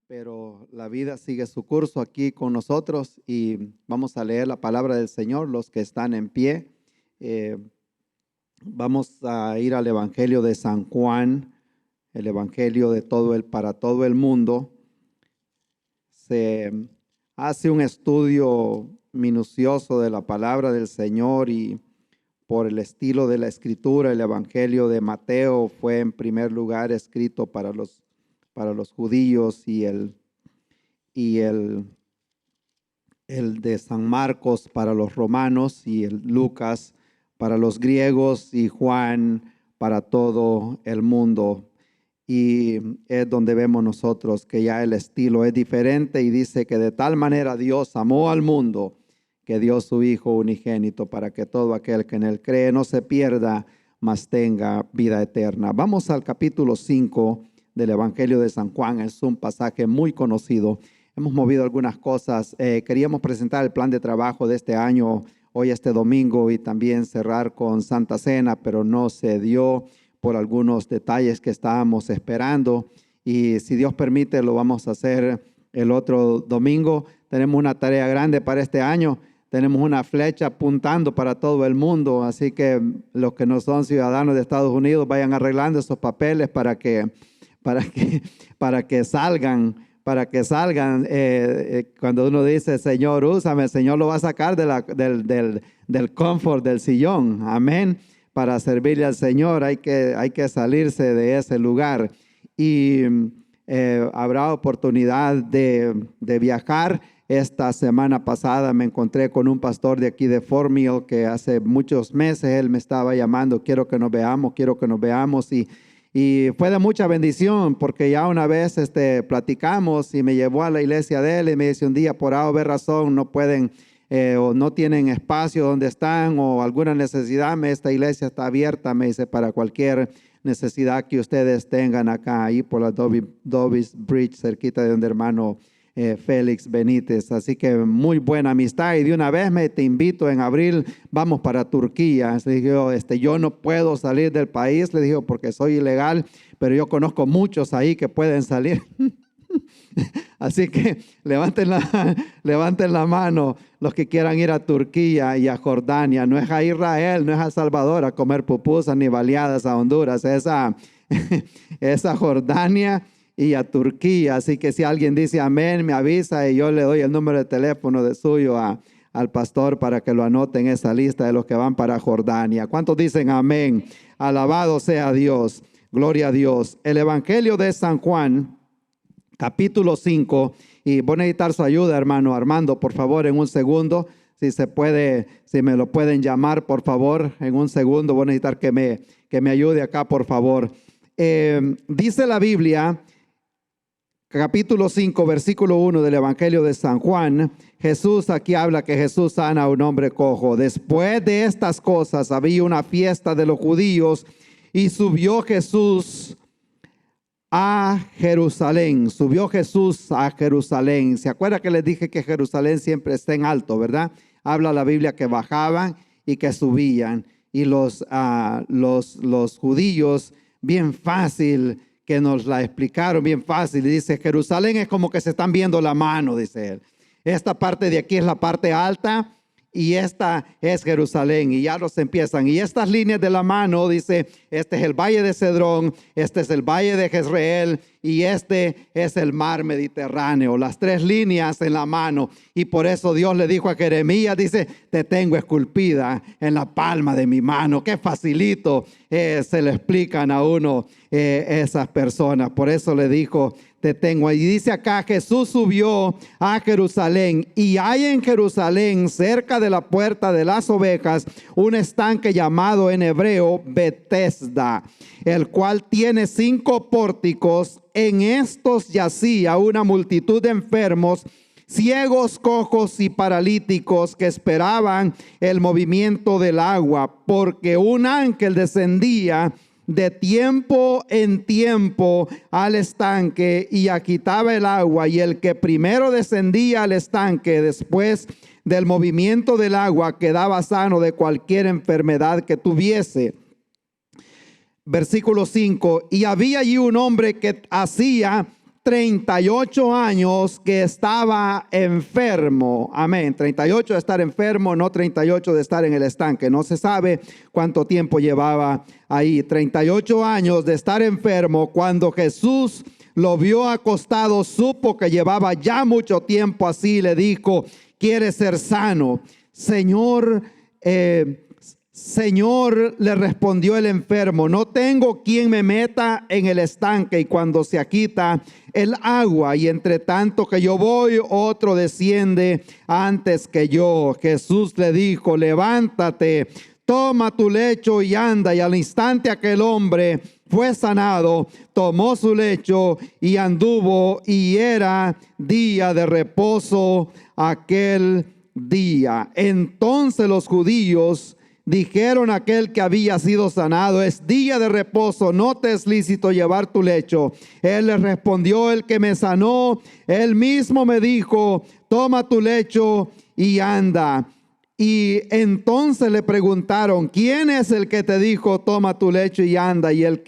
pero la vida sigue su curso aquí con nosotros y vamos a leer la palabra del Señor, los que están en pie. Eh, Vamos a ir al Evangelio de San Juan, el Evangelio de para todo el mundo. Se hace un estudio minucioso de la palabra del Señor y por el estilo de la escritura, el Evangelio de Mateo fue en primer lugar escrito para los judíos y el de San Marcos para los romanos y el Lucas para los griegos y Juan para todo el mundo. Y es donde vemos nosotros que ya el estilo es diferente y dice que de tal manera Dios amó al mundo que dio su Hijo unigénito para que todo aquel que en él cree no se pierda, mas tenga vida eterna. Vamos al capítulo 5 del Evangelio de San Juan. Es un pasaje muy conocido. Hemos movido algunas cosas. Queríamos presentar el plan de trabajo de este año hoy este domingo y también cerrar con Santa Cena, pero no se dio por algunos detalles que estábamos esperando. Y si Dios permite, lo vamos a hacer el otro domingo. Tenemos una tarea grande para este año. Tenemos una flecha apuntando para todo el mundo, así que los que no son ciudadanos de Estados Unidos vayan arreglando esos papeles para que salgan. Cuando uno dice, Señor, úsame, el Señor lo va a sacar del confort del sillón. Amén. Para servirle al Señor hay que salirse de ese lugar. Y habrá oportunidad de viajar. Esta semana pasada me encontré con un pastor de aquí de Fort Mill que hace muchos meses él me estaba llamando, quiero que nos veamos. Y fue de mucha bendición porque ya una vez platicamos y me llevó a la iglesia de él y me dice un día por A o B razón no pueden o no tienen espacio donde están o alguna necesidad, esta iglesia está abierta, me dice, para cualquier necesidad que ustedes tengan acá, ahí por la Dobbs Bridge, cerquita de donde hermano Félix Benítez. Así que muy buena amistad y de una vez te invito en abril, vamos para Turquía. Le dije, yo no puedo salir del país, le dije, porque soy ilegal, pero yo conozco muchos ahí que pueden salir. Así que levanten la mano los que quieran ir a Turquía y a Jordania. No es a Israel, no es a Salvador a comer pupusas ni baleadas a Honduras, es a Jordania y a Turquía. Así que si alguien dice amén, me avisa y yo le doy el número de teléfono de suyo al pastor para que lo anote en esa lista de los que van para Jordania. ¿Cuántos dicen amén? Alabado sea Dios, gloria a Dios. El Evangelio de San Juan, capítulo 5, y voy a necesitar su ayuda, hermano Armando, por favor, en un segundo. Si se puede, si me lo pueden llamar, por favor, en un segundo. Voy a necesitar que me ayude acá, por favor. Dice la Biblia, capítulo 5, versículo 1 del Evangelio de San Juan, Jesús aquí habla que Jesús sana a un hombre cojo. Después de estas cosas había una fiesta de los judíos y subió Jesús a Jerusalén. Subió Jesús a Jerusalén. ¿Se acuerda que les dije que Jerusalén siempre está en alto, verdad? Habla la Biblia que bajaban y que subían. Y los judíos, bien fácil, que nos la explicaron bien fácil. Y dice, Jerusalén es como que se están viendo la mano, dice él. Esta parte de aquí es la parte alta y esta es Jerusalén, y ya los empiezan. Y estas líneas de la mano, dice, este es el valle de Cedrón, este es el valle de Jezreel y este es el mar Mediterráneo. Las tres líneas en la mano. Y por eso Dios le dijo a Jeremías, dice, te tengo esculpida en la palma de mi mano. Qué facilito se le explican a uno esas personas. Por eso le dijo, te tengo. Y dice acá, Jesús subió a Jerusalén y hay en Jerusalén, cerca de la puerta de las ovejas, un estanque llamado en hebreo Betesda, el cual tiene 5 pórticos. En estos yacía una multitud de enfermos, ciegos, cojos y paralíticos que esperaban el movimiento del agua, porque un ángel descendía de tiempo en tiempo al estanque y agitaba el agua, y el que primero descendía al estanque después del movimiento del agua quedaba sano de cualquier enfermedad que tuviese. Versículo 5, y había allí un hombre que hacía 38 años que estaba enfermo. Amén. 38 de estar enfermo, no 38 de estar en el estanque. No se sabe cuánto tiempo llevaba ahí. 38 años de estar enfermo. Cuando Jesús lo vio acostado, supo que llevaba ya mucho tiempo así. Le dijo: ¿quieres ser sano? Señor, le respondió el enfermo, no tengo quien me meta en el estanque y cuando se agita el agua, y entre tanto que yo voy, otro desciende antes que yo. Jesús le dijo: levántate, toma tu lecho y anda. Y al instante aquel hombre fue sanado, tomó su lecho y anduvo, y era día de reposo aquel día. Entonces los judíos dijeron a aquel que había sido sanado: es día de reposo, no te es lícito llevar tu lecho. Él le respondió: el que me sanó, él mismo me dijo: toma tu lecho y anda. Y entonces le preguntaron: ¿quién es el que te dijo toma tu lecho y anda? Y el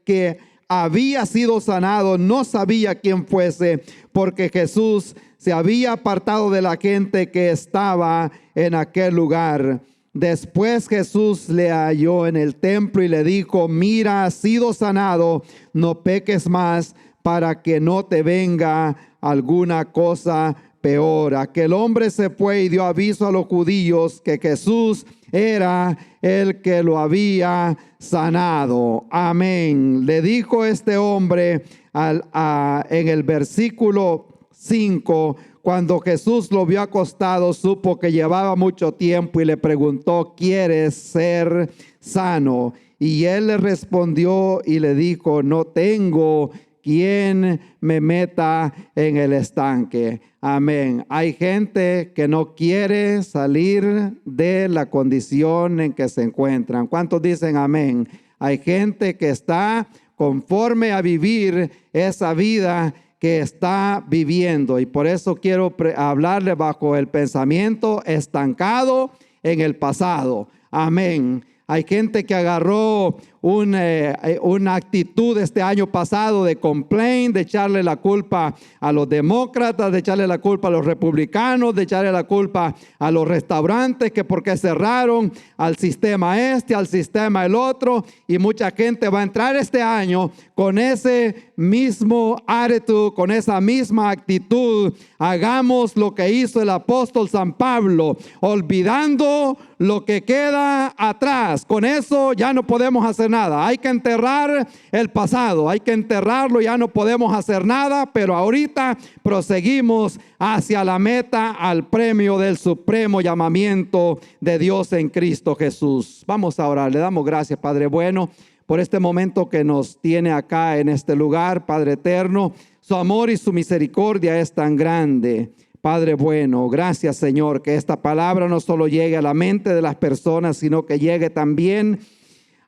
que había sido sanado no sabía quién fuese, porque Jesús se había apartado de la gente que estaba en aquel lugar. Después Jesús le halló en el templo y le dijo: mira, has sido sanado, no peques más, para que no te venga alguna cosa peor. Aquel hombre se fue y dio aviso a los judíos que Jesús era el que lo había sanado. Amén. Le dijo este hombre en el versículo 5: cuando Jesús lo vio acostado, supo que llevaba mucho tiempo y le preguntó: ¿quieres ser sano? Y él le respondió y le dijo: no tengo quien me meta en el estanque. Amén. Hay gente que no quiere salir de la condición en que se encuentran. ¿Cuántos dicen amén? Hay gente que está conforme a vivir esa vida que está viviendo, y por eso quiero hablarle bajo el pensamiento estancado en el pasado. Amén. Hay gente que agarró una actitud este año pasado de complaint, de echarle la culpa a los demócratas, de echarle la culpa a los republicanos, de echarle la culpa a los restaurantes, que porque cerraron, al sistema al sistema el otro, y mucha gente va a entrar este año con ese mismo attitude, con esa misma actitud. Hagamos lo que hizo el apóstol San Pablo, olvidando lo que queda atrás. Con eso ya no podemos hacer nada. Hay que enterrar el pasado, hay que enterrarlo, ya no podemos hacer nada, pero ahorita proseguimos hacia la meta, al premio del supremo llamamiento de Dios en Cristo Jesús. Vamos a orar. Le damos gracias, Padre bueno, por este momento que nos tiene acá en este lugar. Padre eterno, su amor y su misericordia es tan grande. Padre bueno, gracias, Señor, que esta palabra no solo llegue a la mente de las personas, sino que llegue también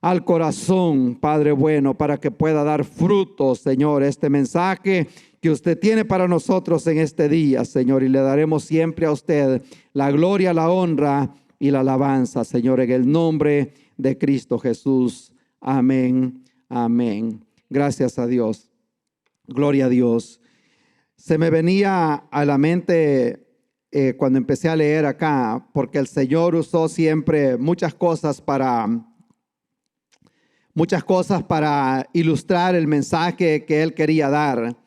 al corazón, Padre bueno, para que pueda dar frutos, Señor, este mensaje que usted tiene para nosotros en este día, Señor, y le daremos siempre a usted la gloria, la honra y la alabanza, Señor, en el nombre de Cristo Jesús. Amén, amén. Gracias a Dios. Gloria a Dios. Se me venía a la mente cuando empecé a leer acá, porque el Señor usó siempre muchas cosas para ilustrar el mensaje que Él quería dar.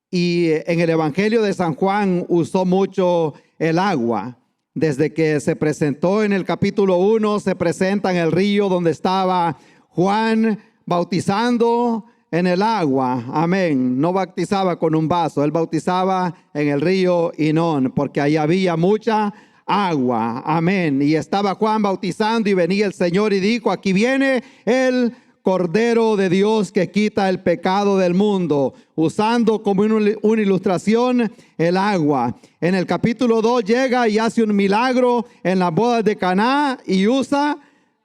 Y en el Evangelio de San Juan usó mucho el agua. Desde que se presentó en el capítulo 1, se presenta en el río donde estaba Juan bautizando en el agua. Amén. No bautizaba con un vaso, él bautizaba en el río Hinón, porque ahí había mucha agua. Amén. Y estaba Juan bautizando y venía el Señor y dijo: aquí viene el Cordero de Dios que quita el pecado del mundo, usando como una ilustración el agua. En el capítulo 2 llega y hace un milagro en las bodas de Caná y usa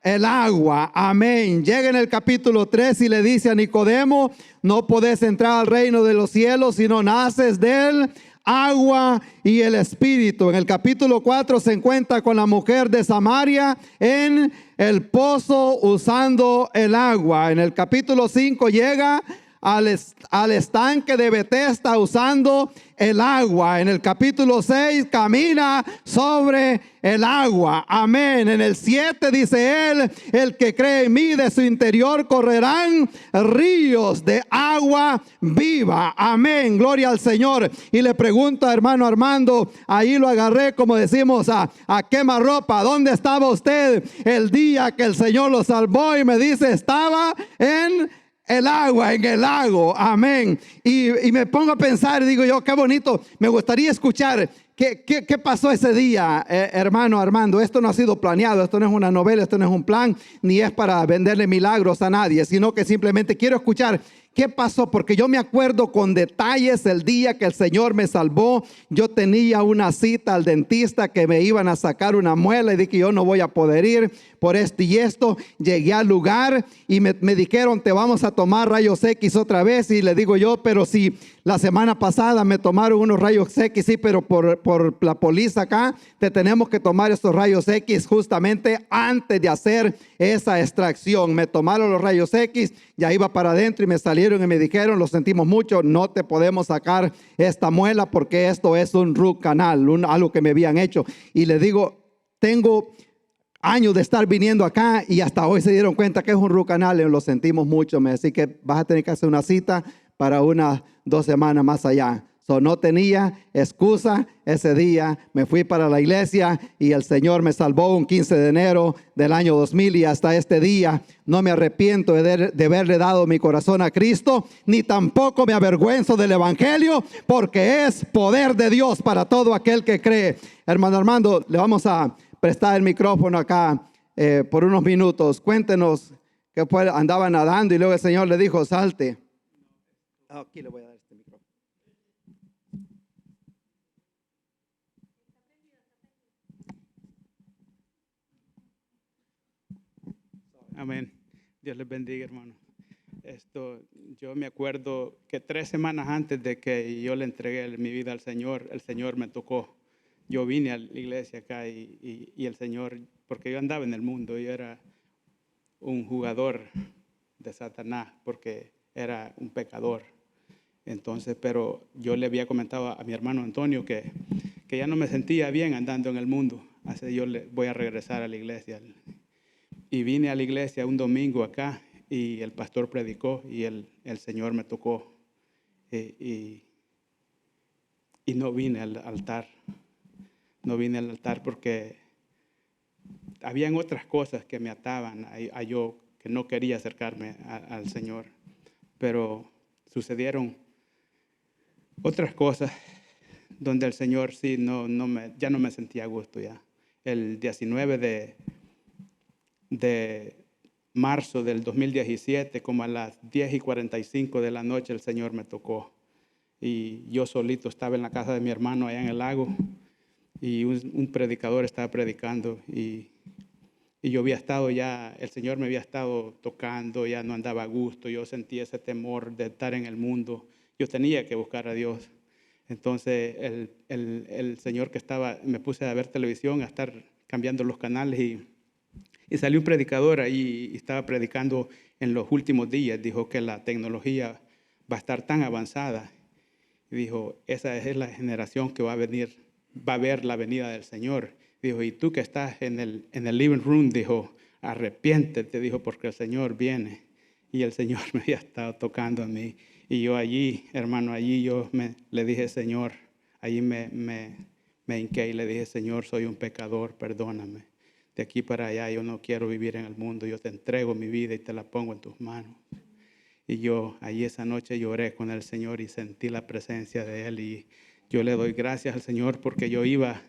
el agua. Amén. Llega en el capítulo 3 y le dice a Nicodemo: no podés entrar al reino de los cielos si no naces del agua y el Espíritu. En el capítulo 4 se encuentra con la mujer de Samaria en el pozo usando el agua. En el capítulo 5 llega al estanque de Betesda usando el agua. En el capítulo 6 camina sobre el agua. Amén. En el 7 dice él: el que cree en mí, de su interior correrán ríos de agua viva. Amén. Gloria al Señor. Y le pregunto a hermano Armando, ahí lo agarré, como decimos, a quemarropa: ¿dónde estaba usted el día que el Señor lo salvó? Y me dice: estaba en el agua, en el lago. Amén. Y me pongo a pensar y digo yo: qué bonito, me gustaría escuchar qué pasó ese día, hermano Armando. Esto no ha sido planeado, esto no es una novela, esto no es un plan, ni es para venderle milagros a nadie, sino que simplemente quiero escuchar qué pasó, porque yo me acuerdo con detalles el día que el Señor me salvó. Yo tenía una cita al dentista que me iban a sacar una muela y dije: yo no voy a poder ir por esto y esto. Llegué al lugar y me dijeron: te vamos a tomar rayos X otra vez. Y le digo yo: pero si la semana pasada me tomaron unos rayos X. Sí, pero por la póliza acá te tenemos que tomar estos rayos X justamente antes de hacer esa extracción. Me tomaron los rayos X, ya iba para adentro y me salieron y me dijeron: lo sentimos mucho, no te podemos sacar esta muela porque esto es un root canal, algo que me habían hecho. Y le digo: tengo años de estar viniendo acá y hasta hoy se dieron cuenta que es un root canal. Y lo sentimos mucho, así que vas a tener que hacer una cita para unas 2 semanas más allá. No tenía excusa. Ese día me fui para la iglesia y el Señor me salvó un 15 de enero del año 2000, y hasta este día no me arrepiento de haberle dado mi corazón a Cristo, ni tampoco me avergüenzo del evangelio, porque es poder de Dios para todo aquel que cree. Hermano Armando, le vamos a prestar el micrófono acá por unos minutos. Cuéntenos que andaba nadando y luego el Señor le dijo: salte. Aquí le voy a dar este micrófono. Amén. Dios les bendiga, hermano. Yo me acuerdo que 3 semanas antes de que yo le entregué mi vida al Señor, el Señor me tocó. Yo vine a la iglesia acá y el Señor, porque yo andaba en el mundo, yo era un jugador de Satanás, porque era un pecador. Entonces, pero yo le había comentado a mi hermano Antonio que ya no me sentía bien andando en el mundo. Así yo le voy a regresar a la iglesia. Y vine a la iglesia un domingo acá y el pastor predicó y el Señor me tocó. Y no vine al altar. No vine al altar porque habían otras cosas que me ataban a yo, que no quería acercarme al Señor. Pero sucedieron otras cosas donde el Señor sí ya no me sentía a gusto ya. El 19 de marzo del 2017, como a las 10:45 de la noche, el Señor me tocó. Y yo solito estaba en la casa de mi hermano allá en el lago, y un predicador estaba predicando, y yo había estado ya, el Señor me había estado tocando, ya no andaba a gusto, yo sentía ese temor de estar en el mundo, yo tenía que buscar a Dios. Entonces el Señor me puse a ver televisión, a estar cambiando los canales, y salió un predicador ahí y estaba predicando en los últimos días. Dijo que la tecnología va a estar tan avanzada. Y dijo: esa es la generación que va a ver la venida del Señor. Dijo: y tú que estás en el living room, dijo, arrepiéntete, dijo, porque el Señor viene. Y el Señor me había estado tocando a mí. Y yo allí, hermano, allí yo le dije: Señor, allí me hinqué y le dije: Señor, soy un pecador, perdóname. De aquí para allá yo no quiero vivir en el mundo. Yo te entrego mi vida y te la pongo en tus manos. Y yo allí esa noche lloré con el Señor y sentí la presencia de Él. Y yo le doy gracias al Señor porque yo iba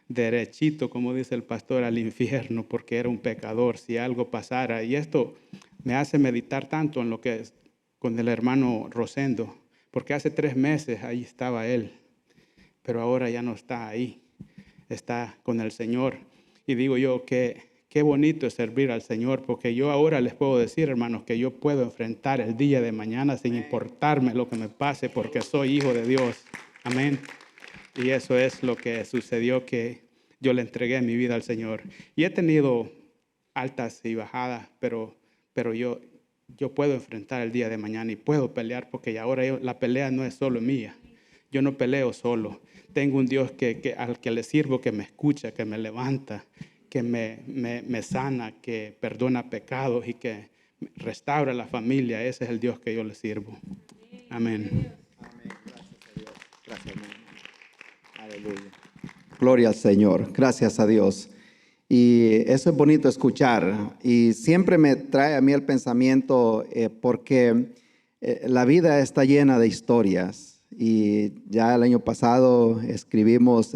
derechito, como dice el pastor, al infierno, porque era un pecador. Si algo pasara, y esto me hace meditar tanto en lo que es con el hermano Rosendo, porque hace 3 meses ahí estaba él, pero ahora ya no está ahí, está con el Señor. Y digo yo que qué bonito es servir al Señor, porque yo ahora les puedo decir, hermanos, que yo puedo enfrentar el día de mañana sin importarme lo que me pase, porque soy hijo de Dios. Amén. Y eso es lo que sucedió, que yo le entregué mi vida al Señor. Y he tenido altas y bajadas, pero yo yo puedo enfrentar el día de mañana y puedo pelear, porque ahora la pelea no es solo mía. Yo no peleo solo. Tengo un Dios al que le sirvo, que me escucha, que me levanta, que me sana, que perdona pecados y que restaura la familia. Ese es el Dios que yo le sirvo. Amén. Amén. Gracias a Dios. Gracias, hermano. Aleluya. Gloria al Señor. Gracias a Dios. Y eso es bonito escuchar. Y siempre me trae a mí el pensamiento porque la vida está llena de historias. Y ya el año pasado escribimos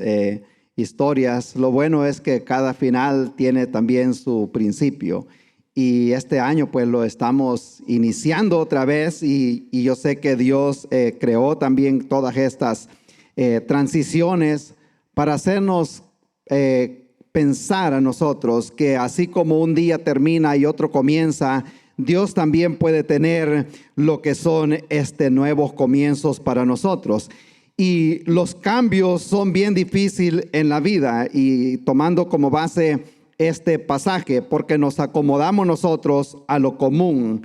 historias. Lo bueno es que cada final tiene también su principio. Y este año pues lo estamos iniciando otra vez y yo sé que Dios creó también todas estas transiciones para hacernos pensar a nosotros que así como un día termina y otro comienza, Dios también puede tener lo que son nuevos comienzos para nosotros. Y los cambios son bien difíciles en la vida, y tomando como base este pasaje, porque nos acomodamos nosotros a lo común.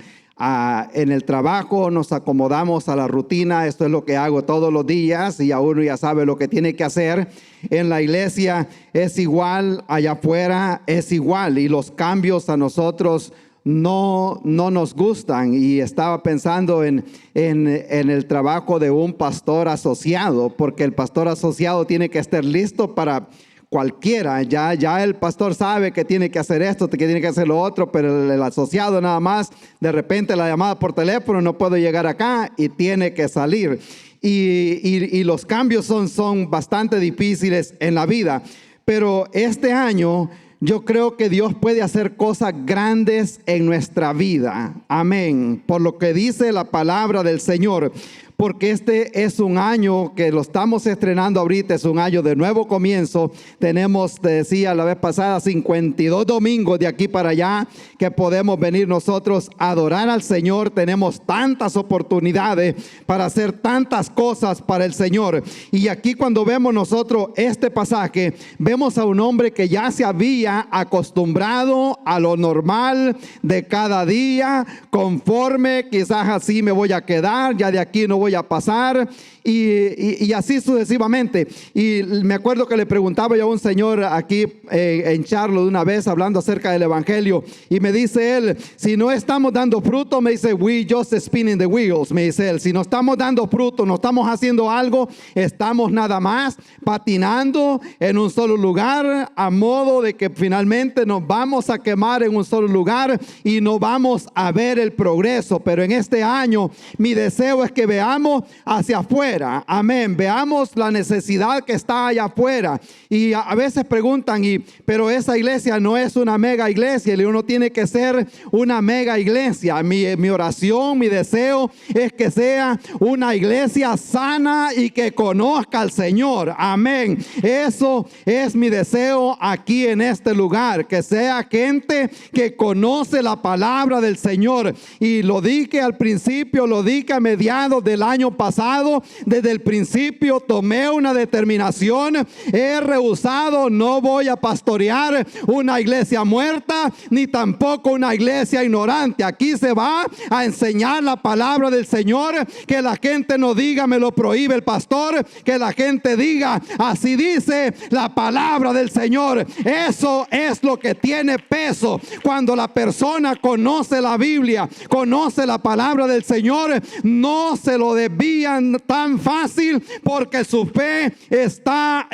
En el trabajo nos acomodamos a la rutina. Esto es lo que hago todos los días y a uno ya sabe lo que tiene que hacer. En la iglesia es igual, allá afuera es igual, y los cambios a nosotros no nos gustan. Y estaba pensando en el trabajo de un pastor asociado, porque el pastor asociado tiene que estar listo para cualquiera. Ya el pastor sabe que tiene que hacer esto, que tiene que hacer lo otro, pero el asociado nada más, de repente la llamada por teléfono, no puedo llegar acá y tiene que salir. Y los cambios son bastante difíciles en la vida. Pero este año yo creo que Dios puede hacer cosas grandes en nuestra vida. Amén. Por lo que dice la palabra del Señor. Porque este es un año que lo estamos estrenando ahorita, es un año de nuevo comienzo. Tenemos, te decía la vez pasada, 52 domingos de aquí para allá que podemos venir nosotros a adorar al Señor. Tenemos tantas oportunidades para hacer tantas cosas para el Señor. Y aquí cuando vemos nosotros este pasaje, vemos a un hombre que ya se había acostumbrado a lo normal de cada día, conforme, quizás así me voy a quedar, ya de aquí no voy a pasar, y así sucesivamente. Y me acuerdo que le preguntaba yo a un señor aquí en Charlo de una vez, hablando acerca del evangelio, y me dice él: si no estamos dando fruto, me dice, we just spinning the wheels, me dice él. Si no estamos dando fruto, no estamos haciendo algo, estamos nada más patinando en un solo lugar, a modo de que finalmente nos vamos a quemar en un solo lugar y no vamos a ver el progreso. Pero en este año mi deseo es que veamos hacia afuera. Amén. Veamos la necesidad que está allá afuera. Y a veces preguntan, pero esa iglesia no es una mega iglesia. Y uno tiene que ser una mega iglesia. Mi oración, mi deseo es que sea una iglesia sana y que conozca al Señor. Amén. Eso es mi deseo aquí en este lugar. Que sea gente que conoce la palabra del Señor. Y lo dije al principio, lo dije a mediados del año pasado. Desde el principio tomé una determinación. He rehusado, no voy a pastorear una iglesia muerta, ni tampoco una iglesia ignorante. Aquí se va a enseñar la palabra del Señor. Que la gente no diga, me lo prohíbe el pastor. Que la gente diga, así dice la palabra del Señor. Eso es lo que tiene peso. Cuando la persona conoce la Biblia, conoce la palabra del Señor, no se lo desvían tan fácil, porque su fe está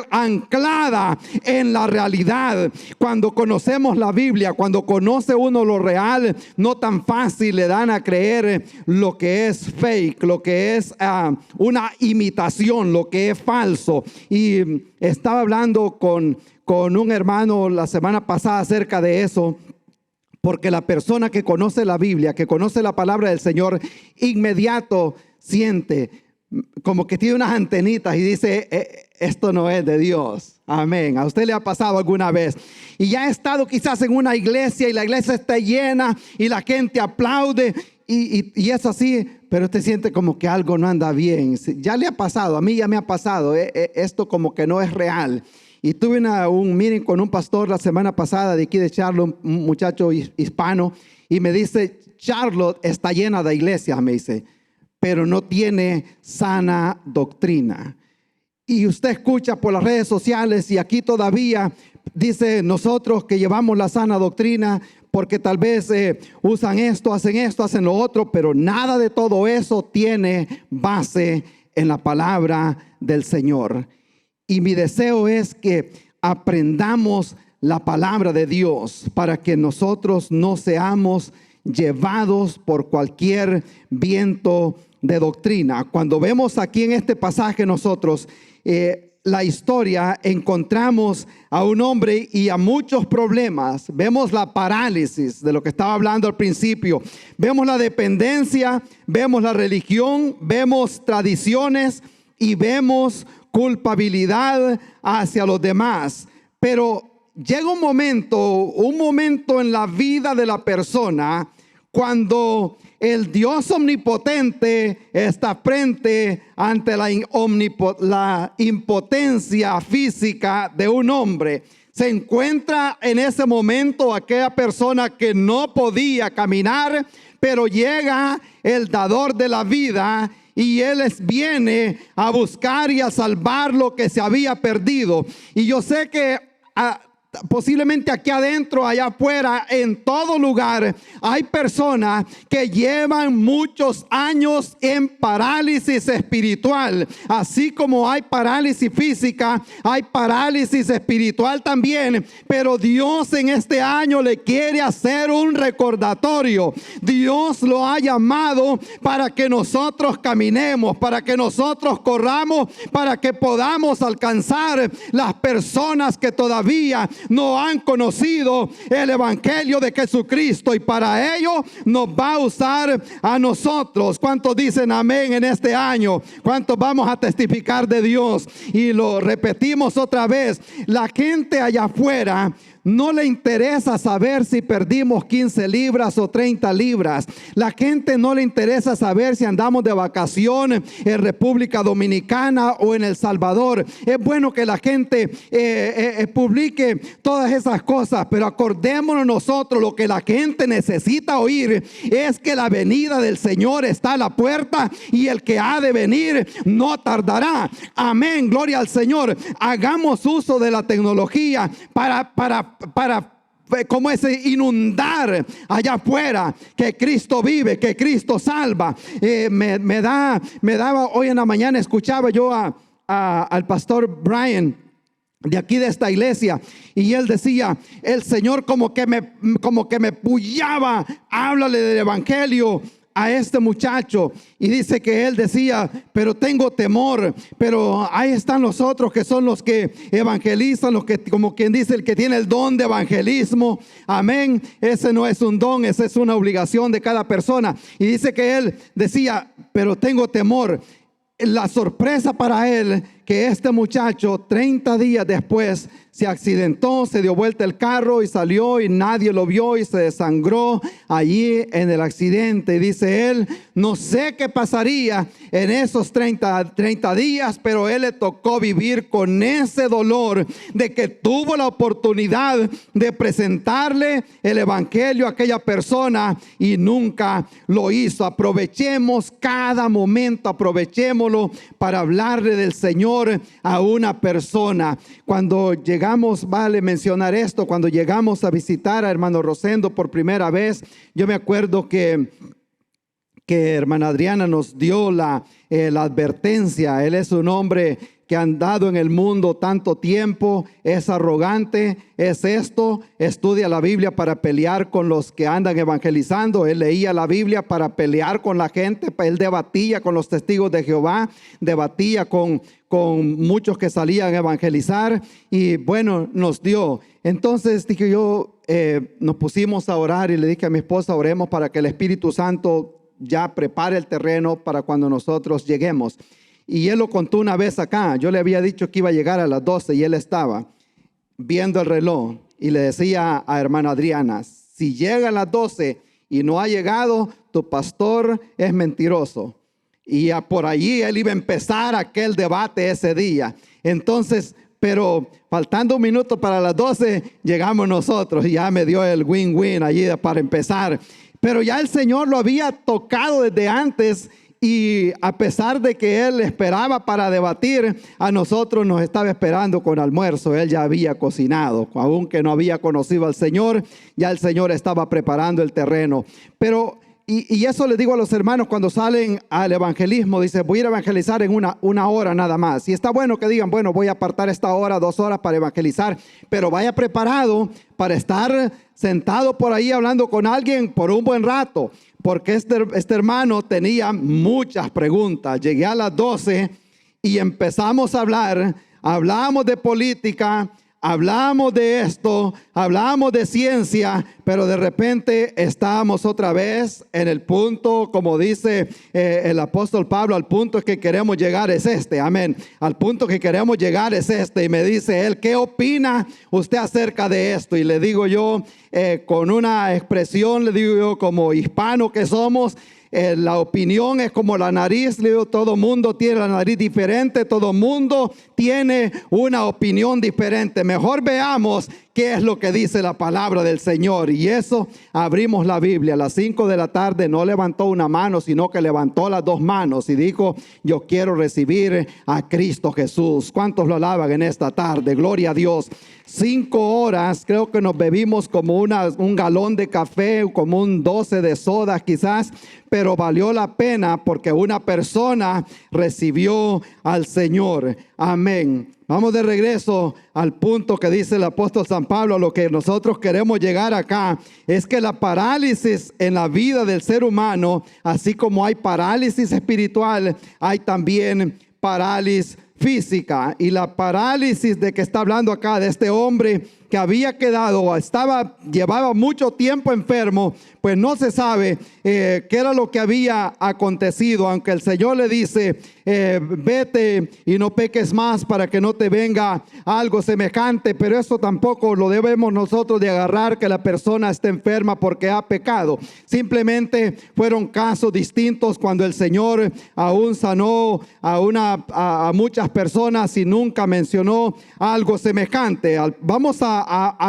anclada en la realidad. Cuando conocemos la Biblia, cuando conoce uno lo real, no tan fácil le dan a creer lo que es fake, lo que es una imitación, lo que es falso. Y estaba hablando con un hermano la semana pasada acerca de eso. Porque la persona que conoce la Biblia, que conoce la palabra del Señor, inmediato siente como que tiene unas antenitas y dice, esto no es de Dios. Amén. ¿A usted le ha pasado alguna vez? Y ya ha estado quizás en una iglesia y la iglesia está llena y la gente aplaude y es así, pero usted siente como que algo no anda bien. Ya le ha pasado, a mí ya me ha pasado, esto como que no es real. Y tuve un meeting con un pastor la semana pasada de aquí de Charlotte, un muchacho hispano, y me dice, Charlotte está llena de iglesias, me dice, pero no tiene sana doctrina. Y usted escucha por las redes sociales y aquí todavía dice nosotros que llevamos la sana doctrina porque tal vez usan esto, hacen lo otro, pero nada de todo eso tiene base en la palabra del Señor. Y mi deseo es que aprendamos la palabra de Dios para que nosotros no seamos llevados por cualquier viento de doctrina. Cuando vemos aquí en este pasaje nosotros la historia, encontramos a un hombre y a muchos problemas. Vemos la parálisis de lo que estaba hablando al principio. Vemos la dependencia, vemos la religión, vemos tradiciones y vemos culpabilidad hacia los demás. Pero llega un momento en la vida de la persona cuando el Dios omnipotente está frente ante la impotencia física de un hombre. Se encuentra en ese momento aquella persona que no podía caminar, pero llega el dador de la vida y Él viene a buscar y a salvar lo que se había perdido. Y yo sé que posiblemente aquí adentro, allá afuera, en todo lugar, hay personas que llevan muchos años en parálisis espiritual. Así como hay parálisis física, hay parálisis espiritual también. Pero Dios en este año le quiere hacer un recordatorio. Dios lo ha llamado para que nosotros caminemos, para que nosotros corramos, para que podamos alcanzar las personas que todavía no han conocido el evangelio de Jesucristo, y para ello nos va a usar a nosotros. ¿Cuántos dicen amén en este año? ¿Cuántos vamos a testificar de Dios? Y lo repetimos otra vez, la gente allá afuera no le interesa saber si perdimos 15 libras o 30 libras. La gente no le interesa saber si andamos de vacaciones en República Dominicana o en El Salvador. Es bueno que la gente publique todas esas cosas, pero acordémonos nosotros, lo que la gente necesita oír es que la venida del Señor está a la puerta y el que ha de venir no tardará. Amén, gloria al Señor. Hagamos uso de la tecnología para como ese inundar allá afuera que Cristo vive, que Cristo salva. Me daba hoy en la mañana, escuchaba yo al pastor Brian de aquí de esta iglesia, y él decía, el Señor como que me puyaba, háblale del evangelio a este muchacho. Y dice que él decía, pero tengo temor. Pero ahí están los otros que son los que evangelizan, los que, como quien dice, el que tiene el don de evangelismo. Amén. Ese no es un don, esa es una obligación de cada persona. Y dice que él decía, pero tengo temor. La sorpresa para él, que este muchacho 30 días después se accidentó, se dio vuelta el carro y salió y nadie lo vio y se desangró allí en el accidente. Y dice él, no sé qué pasaría en esos 30 días, pero él le tocó vivir con ese dolor de que tuvo la oportunidad de presentarle el evangelio a aquella persona y nunca lo hizo. Aprovechemos cada momento, aprovechémoslo para hablarle del Señor a una persona. Cuando llegamos, vale mencionar esto, cuando llegamos a visitar a hermano Rosendo por primera vez, yo me acuerdo que hermana Adriana nos dio la advertencia. Él es un hombre que ha andado en el mundo tanto tiempo, es arrogante, es esto, estudia la Biblia para pelear con los que andan evangelizando. Él leía la Biblia para pelear con la gente, él debatía con los testigos de Jehová, debatía con muchos que salían a evangelizar, y bueno, nos dio. Entonces dije yo, nos pusimos a orar y le dije a mi esposa, oremos para que el Espíritu Santo ya prepare el terreno para cuando nosotros lleguemos. Y él lo contó una vez acá. Yo le había dicho que iba a llegar a las 12 y él estaba viendo el reloj y le decía a hermana Adriana, si llega a las 12 y no ha llegado, tu pastor es mentiroso. Y por allí él iba a empezar aquel debate ese día. Entonces pero faltando un minuto para las 12, llegamos nosotros y ya me dio el win-win allí para empezar. Pero ya el Señor lo había tocado desde antes y a pesar de que Él esperaba para debatir, a nosotros nos estaba esperando con almuerzo. Él ya había cocinado, aunque no había conocido al Señor, ya el Señor estaba preparando el terreno. Pero y eso les digo a los hermanos cuando salen al evangelismo, dice, voy a ir a evangelizar en una hora nada más. Y está bueno que digan, bueno, voy a apartar esta hora, 2 horas para evangelizar, pero vaya preparado para estar sentado por ahí hablando con alguien por un buen rato, porque este hermano tenía muchas preguntas. Llegué a las 12 y empezamos a hablar, hablábamos de política, hablamos de esto, hablamos de ciencia, pero de repente estábamos otra vez en el punto, como dice el apóstol Pablo, al punto que queremos llegar es este, amén. Al punto que queremos llegar es este. Y me dice él, ¿qué opina usted acerca de esto? Y le digo yo, con una expresión, le digo yo como hispano que somos, la opinión es como la nariz. Le digo, todo mundo tiene la nariz diferente, todo mundo tiene una opinión diferente. Mejor veamos qué es lo que dice la palabra del Señor. Y eso, abrimos la Biblia a las 5 de la tarde. No levantó una mano, sino que levantó las 2 manos y dijo, yo quiero recibir a Cristo Jesús. ¿Cuántos lo alaban en esta tarde? Gloria a Dios. 5 horas, creo que nos bebimos como un galón de café, como un 12 de soda quizás, pero valió la pena porque una persona recibió al Señor. Amén. Vamos de regreso al punto que dice el apóstol San Pablo. Lo que nosotros queremos llegar acá es que la parálisis en la vida del ser humano, así como hay parálisis espiritual, hay también parálisis física. Y la parálisis de que está hablando acá, de este hombre que había quedado, llevaba mucho tiempo enfermo, pues no se sabe qué era lo que había acontecido, aunque el Señor le dice, vete y no peques más para que no te venga algo semejante, pero eso tampoco lo debemos nosotros de agarrar, que la persona esté enferma porque ha pecado. Simplemente fueron casos distintos cuando el Señor aún sanó a muchas personas y nunca mencionó algo semejante. Vamos a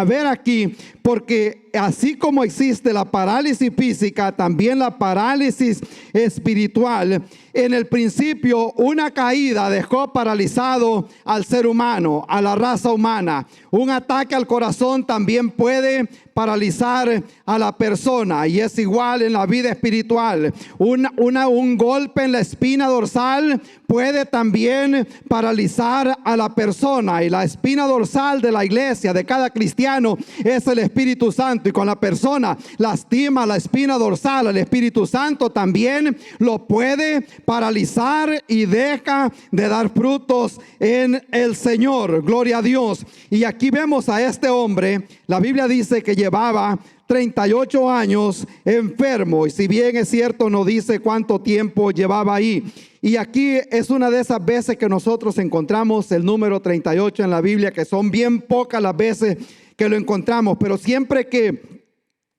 ver aquí, porque así como existe la parálisis física, también la parálisis espiritual. En el principio, una caída dejó paralizado al ser humano, a la raza humana. Un ataque al corazón también puede paralizar a la persona, y es igual en la vida espiritual. Un golpe en la espina dorsal puede también paralizar a la persona, y la espina dorsal de la iglesia, de cada cristiano, es el Espíritu Santo. Y con la persona lastima la espina dorsal, el Espíritu Santo también lo puede paralizar y deja de dar frutos en el Señor. Gloria a Dios. Y aquí vemos a este hombre. La Biblia dice que llevaba 38 años enfermo, y si bien es cierto, no dice cuánto tiempo llevaba ahí. Y aquí es una de esas veces que nosotros encontramos el número 38 en la Biblia, que son bien pocas las veces que lo encontramos, pero siempre que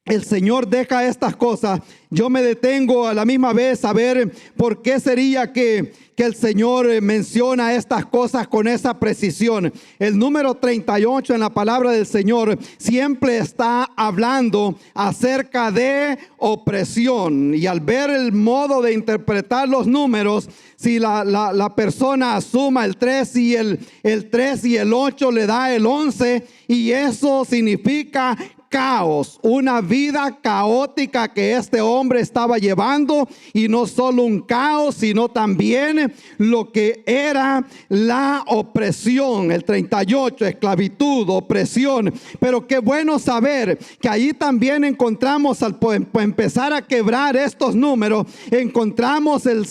el Señor deja estas cosas, yo me detengo a la misma vez a ver por qué sería que el Señor menciona estas cosas con esa precisión. El número 38 en la palabra del Señor siempre está hablando acerca de opresión. Y al ver el modo de interpretar los números, si la persona suma el 3 y el 3 y el 8 le da el 11, y eso significa caos, una vida caótica que este hombre estaba llevando, y no solo un caos, sino también lo que era la opresión. El 38, esclavitud, opresión. Pero qué bueno saber que ahí también encontramos, al empezar a quebrar estos números, encontramos el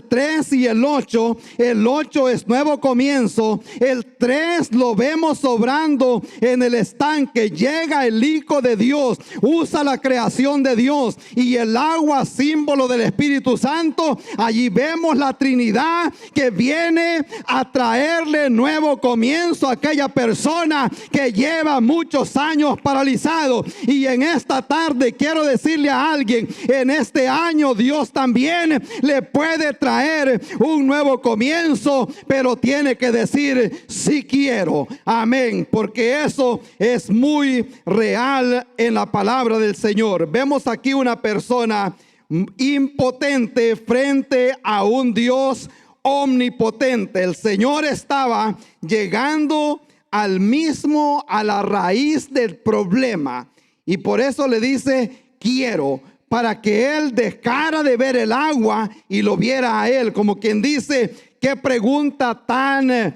3 y el 8. El 8 es nuevo comienzo. El 3 lo vemos obrando en el estanque estanque llega el Hijo de Dios, usa la creación de Dios y el agua, símbolo del Espíritu Santo. Allí vemos la Trinidad que viene a traerle nuevo comienzo a aquella persona que lleva muchos años paralizado. Y en esta tarde quiero decirle a alguien, en este año Dios también le puede traer un nuevo comienzo, pero tiene que decir sí quiero. Amén, porque eso es muy real en la palabra del Señor. Vemos aquí una persona impotente frente a un Dios omnipotente. El Señor estaba llegando a la raíz del problema, y por eso le dice quiero, para que él dejara de ver el agua y lo viera a él. Como quien dice, qué pregunta tan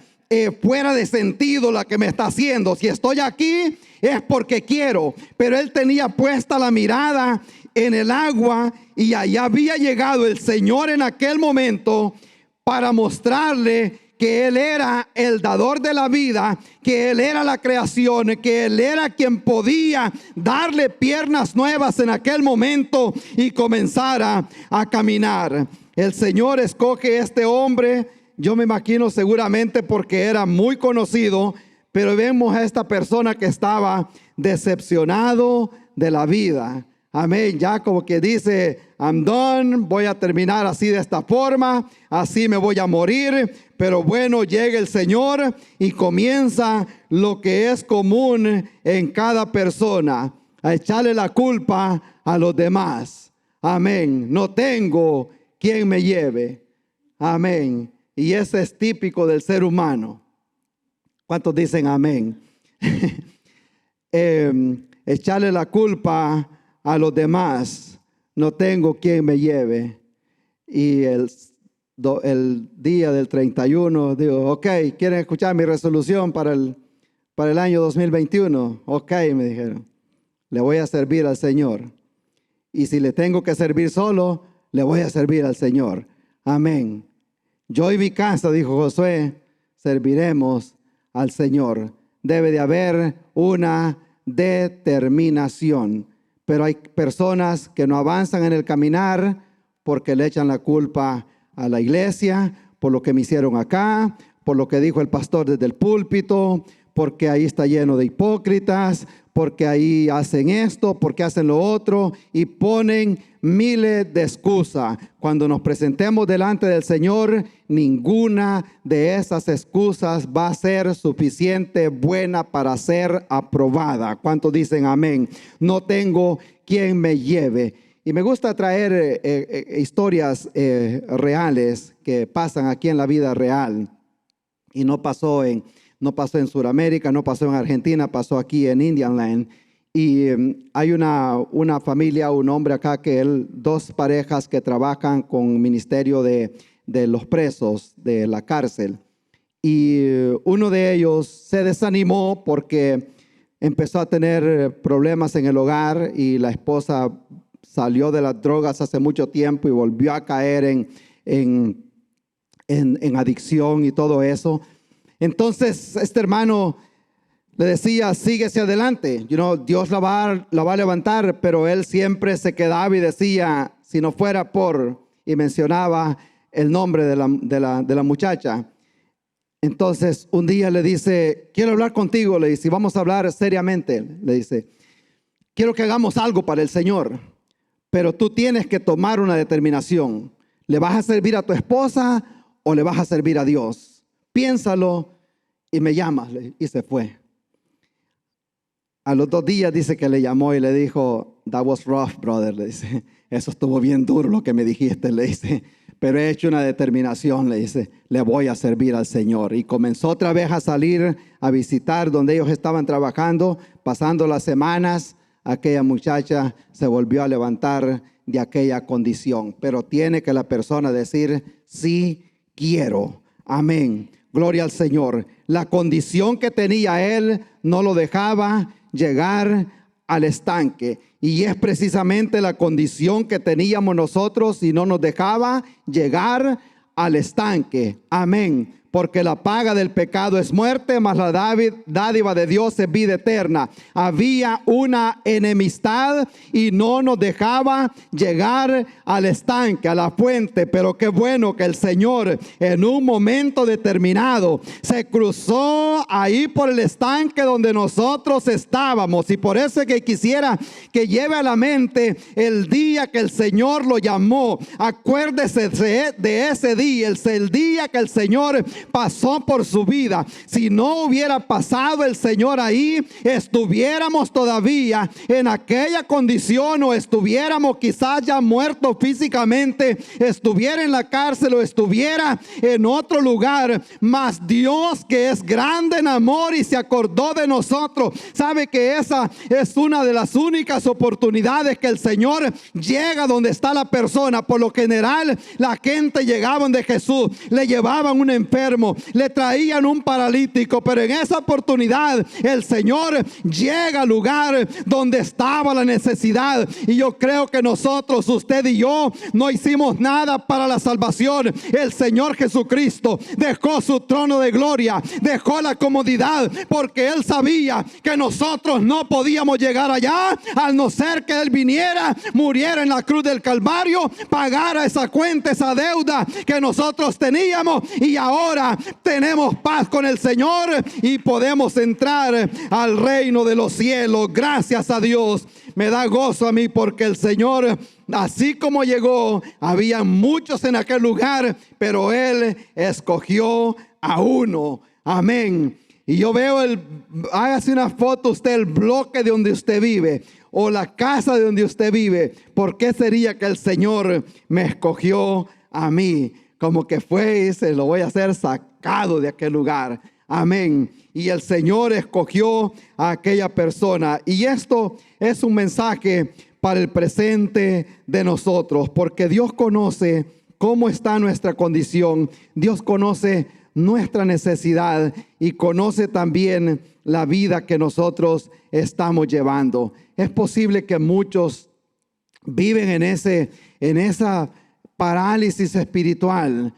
fuera de sentido la que me está haciendo. Si estoy aquí es porque quiero. Pero él tenía puesta la mirada en el agua, y allá había llegado el Señor en aquel momento para mostrarle que Él era el dador de la vida, que Él era la creación, que Él era quien podía darle piernas nuevas en aquel momento y comenzar a caminar. El Señor escoge este hombre, yo me imagino seguramente porque era muy conocido, pero vemos a esta persona que estaba decepcionado de la vida. Amén, ya como que dice, I'm done, voy a terminar así de esta forma, así me voy a morir. Pero bueno, llega el Señor y comienza lo que es común en cada persona, a echarle la culpa a los demás. Amén, no tengo quien me lleve. Amén, y eso es típico del ser humano. ¿Cuántos dicen amén? Echarle la culpa a los demás, no tengo quien me lleve. Y el día del 31 digo, ok, ¿quieren escuchar mi resolución para el año 2021? Ok, me dijeron, le voy a servir al Señor, y si le tengo que servir solo, le voy a servir al Señor. Amén. Yo y mi casa, dijo Josué, serviremos al Señor. Debe de haber una determinación. Pero hay personas que no avanzan en el caminar porque le echan la culpa a la iglesia, por lo que me hicieron acá, por lo que dijo el pastor desde el púlpito, porque ahí está lleno de hipócritas, porque ahí hacen esto, porque hacen lo otro, y ponen miles de excusas. Cuando nos presentemos delante del Señor, ninguna de esas excusas va a ser suficiente buena para ser aprobada. ¿Cuántos dicen amén? No tengo quien me lleve. Y me gusta traer historias reales que pasan aquí en la vida real. Y no pasó en Sudamérica, no pasó en Argentina, pasó aquí en Indian Land. Y hay una familia, un hombre acá, dos parejas que trabajan con ministerio de los presos de la cárcel. Y uno de ellos se desanimó porque empezó a tener problemas en el hogar, y la esposa salió de las drogas hace mucho tiempo y volvió a caer en adicción y todo eso. Entonces este hermano le decía, síguese adelante, Dios la va a levantar, pero él siempre se quedaba y decía, si no fuera por, y mencionaba el nombre de la muchacha. Entonces un día le dice, quiero hablar contigo, le dice, vamos a hablar seriamente, le dice, quiero que hagamos algo para el Señor, pero tú tienes que tomar una determinación. ¿Le vas a servir a tu esposa o le vas a servir a Dios? Piénsalo y me llamas. Y se fue. A los 2 días dice que le llamó y le dijo, that was rough, brother, le dice, eso estuvo bien duro lo que me dijiste, le dice, pero he hecho una determinación, le dice, le voy a servir al Señor. Y comenzó otra vez a salir a visitar donde ellos estaban trabajando. Pasando las semanas, aquella muchacha se volvió a levantar de aquella condición. Pero tiene que la persona decir, sí quiero. Amén. Gloria al Señor. La condición que tenía él no lo dejaba llegar al estanque. Y es precisamente la condición que teníamos nosotros y no nos dejaba llegar al estanque. Amén. porque la paga del pecado es muerte, mas la dádiva de Dios es vida eterna. Había una enemistad y no nos dejaba llegar al estanque, a la fuente, pero qué bueno que el Señor en un momento determinado se cruzó ahí por el estanque donde nosotros estábamos, y por eso es que quisiera que lleve a la mente el día que el Señor lo llamó. Acuérdese de ese día, el día que el Señor pasó por su vida. Si no hubiera pasado el Señor ahí, estuviéramos todavía en aquella condición, o estuviéramos quizás ya muertos físicamente, estuviera en la cárcel o estuviera en otro lugar. Mas Dios, que es grande en amor y se acordó de nosotros, sabe que esa es una de las únicas oportunidades que el Señor llega donde está la persona. Por lo general, la gente llegaba donde Jesús, le llevaban un enfermo, le traían un paralítico, pero en esa oportunidad el Señor llega al lugar donde estaba la necesidad. Y yo creo que nosotros, usted y yo, no hicimos nada para la salvación. El Señor Jesucristo dejó su trono de gloria, dejó la comodidad, porque Él sabía que nosotros no podíamos llegar allá, al no ser que Él viniera, muriera en la cruz del Calvario, pagara esa cuenta, esa deuda que nosotros teníamos, y ahora tenemos paz con el Señor y podemos entrar al reino de los cielos. Gracias a Dios. Me da gozo a mí, porque el Señor, así como llegó, había muchos en aquel lugar, pero Él escogió a uno. Amén. Y yo veo hágase una foto usted, el bloque de donde usted vive, o la casa de donde usted vive. ¿Por qué sería que el Señor me escogió a mí? Como que fue y se lo voy a hacer sacado de aquel lugar. Amén. Y el Señor escogió a aquella persona. Y esto es un mensaje para el presente de nosotros, porque Dios conoce cómo está nuestra condición. Dios conoce nuestra necesidad y conoce también la vida que nosotros estamos llevando. Es posible que muchos viven en esa parálisis espiritual,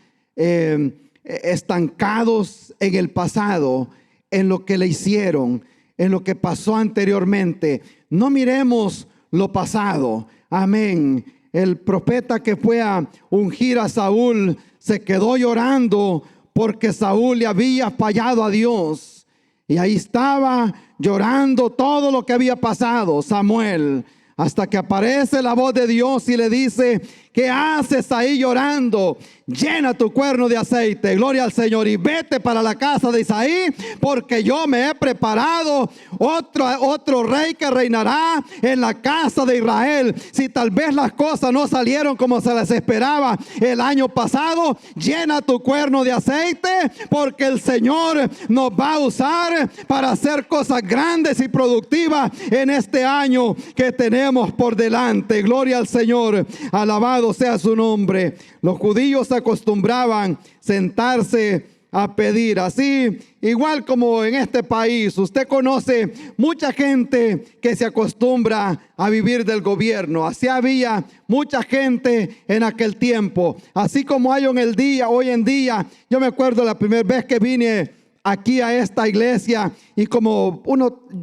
estancados en el pasado, en lo que le hicieron, en lo que pasó anteriormente. No miremos lo pasado. Amén. El profeta que fue a ungir a Saúl se quedó llorando porque Saúl le había fallado a Dios. Y ahí estaba llorando todo lo que había pasado Samuel, hasta que aparece la voz de Dios y le dice: ¿qué haces ahí llorando? Llena tu cuerno de aceite, gloria al Señor, y vete para la casa de Isaí, porque yo me he preparado otro rey que reinará en la casa de Israel. Si tal vez las cosas no salieron como se las esperaba el año pasado, llena tu cuerno de aceite, porque el Señor nos va a usar para hacer cosas grandes y productivas en este año que tenemos por delante. Gloria al Señor, alabado sea su nombre. Los judíos acostumbraban sentarse a pedir, así igual como en este país. Usted conoce mucha gente que se acostumbra a vivir del gobierno. Así había mucha gente en aquel tiempo, así como hay hoy en día. Yo me acuerdo la primera vez que vine aquí a esta iglesia, y como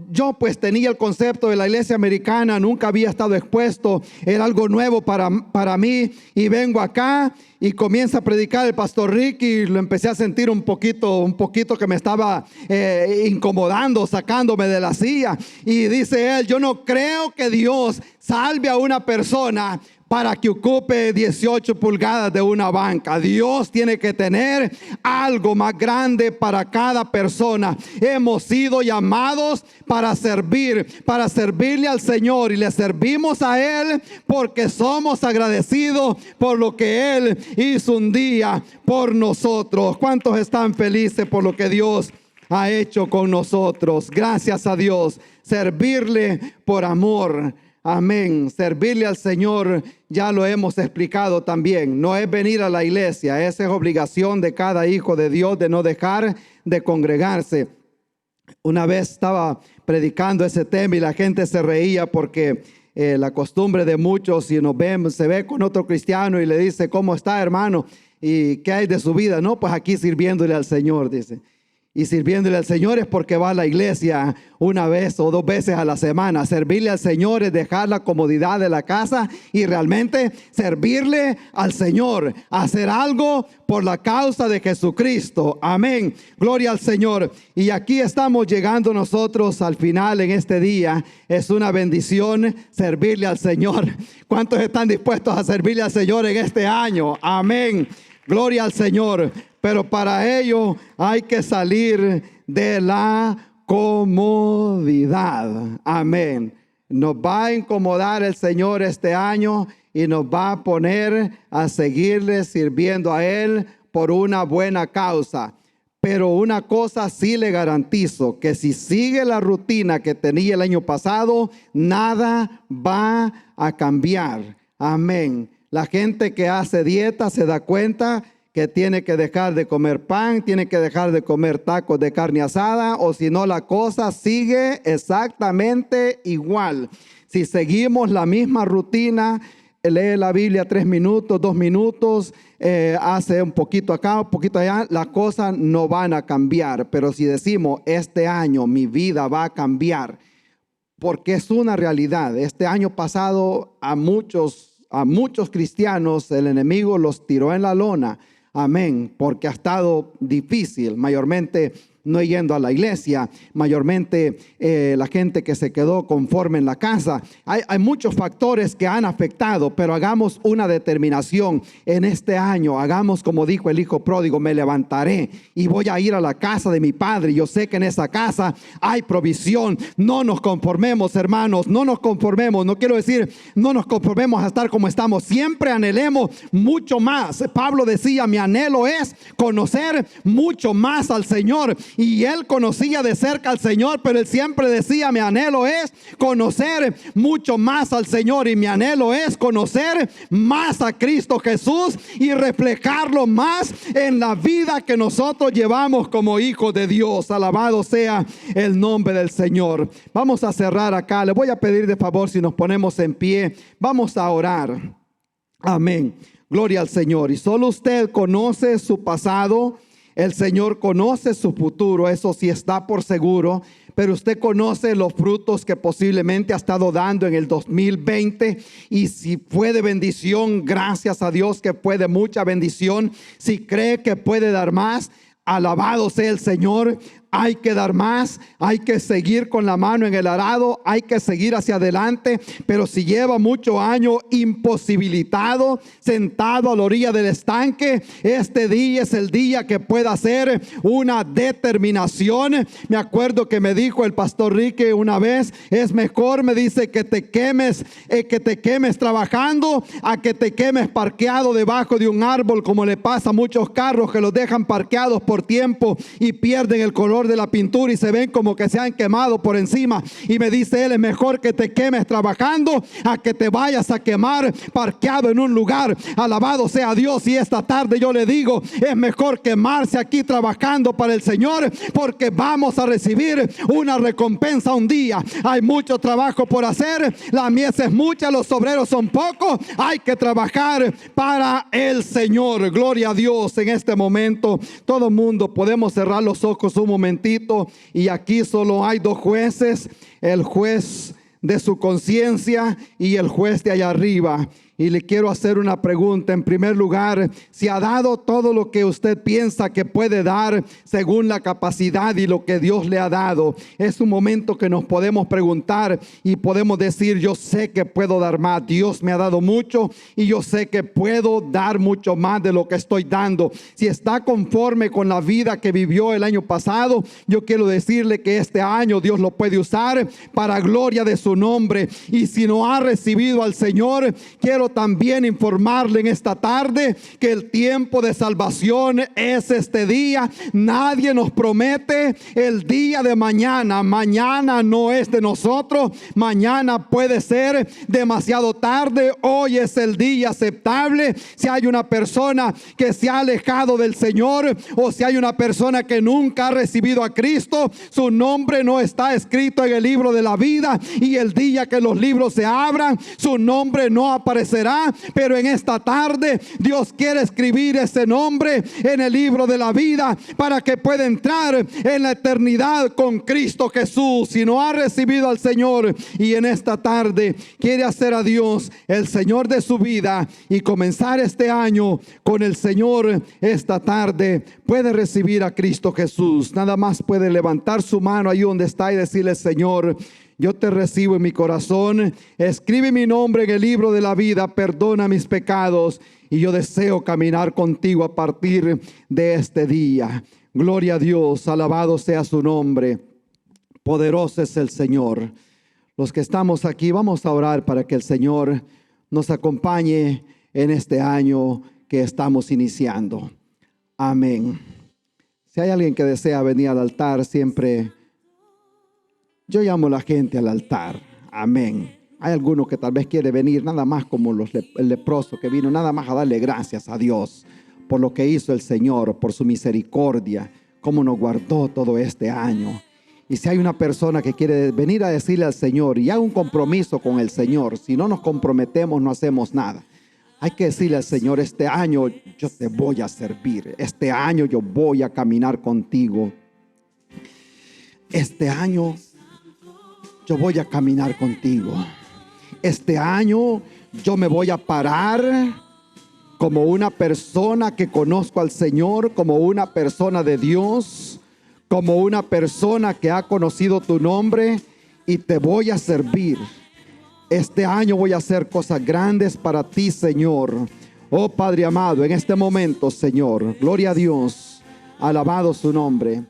yo pues tenía el concepto de la iglesia americana, nunca había estado expuesto, era algo nuevo para mí, y vengo acá y comienza a predicar el pastor Rick, y lo empecé a sentir un poquito que me estaba incomodando, sacándome de la silla. Y dice él: yo no creo que Dios salve a una persona para que ocupe 18 pulgadas de una banca. Dios tiene que tener algo más grande para cada persona. Hemos sido llamados para servirle al Señor, y le servimos a Él porque somos agradecidos por lo que Él hizo un día por nosotros. ¿Cuántos están felices por lo que Dios ha hecho con nosotros? Gracias a Dios. Servirle por amor. Amén. Servirle al Señor, ya lo hemos explicado también. No es venir a la iglesia, esa es obligación de cada hijo de Dios, de no dejar de congregarse. Una vez estaba predicando ese tema y la gente se reía porque la costumbre de muchos, si se ve con otro cristiano y le dice: ¿cómo está, hermano? ¿Y qué hay de su vida? No, pues aquí sirviéndole al Señor, dice. Y sirviéndole al Señor es porque va a la iglesia una vez o 2 veces a la semana. Servirle al Señor es dejar la comodidad de la casa y realmente servirle al Señor. Hacer algo por la causa de Jesucristo. Amén. Gloria al Señor. Y aquí estamos llegando nosotros al final en este día. Es una bendición servirle al Señor. ¿Cuántos están dispuestos a servirle al Señor en este año? Amén. Gloria al Señor. Pero para ello hay que salir de la comodidad. Amén. Nos va a incomodar el Señor este año y nos va a poner a seguirle sirviendo a Él por una buena causa. Pero una cosa sí le garantizo, que si sigue la rutina que tenía el año pasado, nada va a cambiar. Amén. La gente que hace dieta se da cuenta que tiene que dejar de comer pan, tiene que dejar de comer tacos de carne asada, o si no la cosa sigue exactamente igual. Si seguimos la misma rutina, lee la Biblia 3 minutos, 2 minutos, hace un poquito acá, un poquito allá, las cosas no van a cambiar. Pero si decimos, este año mi vida va a cambiar, porque es una realidad. Este año pasado a muchos cristianos el enemigo los tiró en la lona. Amén, porque ha estado difícil, mayormente no yendo a la iglesia, mayormente la gente que se quedó conforme en la casa. Hay muchos factores que han afectado, pero hagamos una determinación en este año. Hagamos como dijo el hijo pródigo: me levantaré y voy a ir a la casa de mi padre. Yo sé que en esa casa hay provisión. No nos conformemos, hermanos, no nos conformemos. No quiero decir no nos conformemos a estar como estamos. Siempre anhelemos mucho más. Pablo decía: mi anhelo es conocer mucho más al Señor. Y él conocía de cerca al Señor, pero él siempre decía: mi anhelo es conocer mucho más al Señor, y mi anhelo es conocer más a Cristo Jesús y reflejarlo más en la vida que nosotros llevamos como hijos de Dios. Alabado sea el nombre del Señor. Vamos a cerrar acá. Le voy a pedir de favor, si nos ponemos en pie, vamos a orar. Amén. Gloria al Señor. Y solo usted conoce su pasado. El Señor conoce su futuro, eso sí está por seguro, pero usted conoce los frutos que posiblemente ha estado dando en el 2020, y si fue de bendición, gracias a Dios que fue de mucha bendición. Si cree que puede dar más, alabado sea el Señor. Hay que dar más, hay que seguir con la mano en el arado, hay que seguir hacia adelante. Pero si lleva muchos años imposibilitado, sentado a la orilla del estanque, este día es el día que pueda hacer una determinación. Me acuerdo que me dijo el pastor Rique una vez: es mejor, me dice, que te quemes trabajando a que te quemes parqueado debajo de un árbol, como le pasa a muchos carros que los dejan parqueados por tiempo y pierden el color de la pintura y se ven como que se han quemado por encima. Y me dice él: es mejor que te quemes trabajando a que te vayas a quemar parqueado en un lugar. Alabado sea Dios. Y esta tarde yo le digo: es mejor quemarse aquí trabajando para el Señor, porque vamos a recibir una recompensa un día. Hay mucho trabajo por hacer, la mies es mucha, los obreros son pocos. Hay que trabajar para el Señor. Gloria a Dios. En este momento todo el mundo podemos cerrar los ojos un momentito, y aquí solo hay 2 jueces: el juez de su conciencia y el juez de allá arriba. Y le quiero hacer una pregunta. En primer lugar, si ha dado todo lo que usted piensa que puede dar según la capacidad y lo que Dios le ha dado, es un momento que nos podemos preguntar y podemos decir: yo sé que puedo dar más. Dios me ha dado mucho y yo sé que puedo dar mucho más de lo que estoy dando. Si está conforme con la vida que vivió el año pasado, yo quiero decirle que este año Dios lo puede usar para gloria de su nombre. Y si no ha recibido al Señor, quiero también informarle en esta tarde que el tiempo de salvación es este día. Nadie nos promete el día de mañana. Mañana no es de nosotros. Mañana puede ser demasiado tarde. Hoy es el día aceptable. Si hay una persona que se ha alejado del Señor, o si hay una persona que nunca ha recibido a Cristo, su nombre no está escrito en el libro de la vida, y el día que los libros se abran, su nombre no aparecerá será, pero en esta tarde Dios quiere escribir ese nombre en el libro de la vida para que pueda entrar en la eternidad con Cristo Jesús. Si no ha recibido al Señor y en esta tarde quiere hacer a Dios el Señor de su vida y comenzar este año con el Señor, esta tarde puede recibir a Cristo Jesús. Nada más puede levantar su mano ahí donde está y decirle: Señor, yo te recibo en mi corazón, escribe mi nombre en el libro de la vida, perdona mis pecados y yo deseo caminar contigo a partir de este día. Gloria a Dios, alabado sea su nombre, poderoso es el Señor. Los que estamos aquí vamos a orar para que el Señor nos acompañe en este año que estamos iniciando. Amén. Si hay alguien que desea venir al altar, siempre yo llamo a la gente al altar. Amén. Hay alguno que tal vez quiere venir nada más como el leproso que vino nada más a darle gracias a Dios por lo que hizo el Señor, por su misericordia, cómo nos guardó todo este año. Y si hay una persona que quiere venir a decirle al Señor y haga un compromiso con el Señor, si no nos comprometemos no hacemos nada. Hay que decirle al Señor: este año yo te voy a servir. Este año yo voy a caminar contigo. Este año yo voy a caminar contigo. Este año yo me voy a parar como una persona que conozco al Señor, como una persona de Dios, como una persona que ha conocido tu nombre y te voy a servir. Este año voy a hacer cosas grandes para ti, Señor. Oh Padre amado, en este momento, Señor, gloria a Dios, alabado su nombre.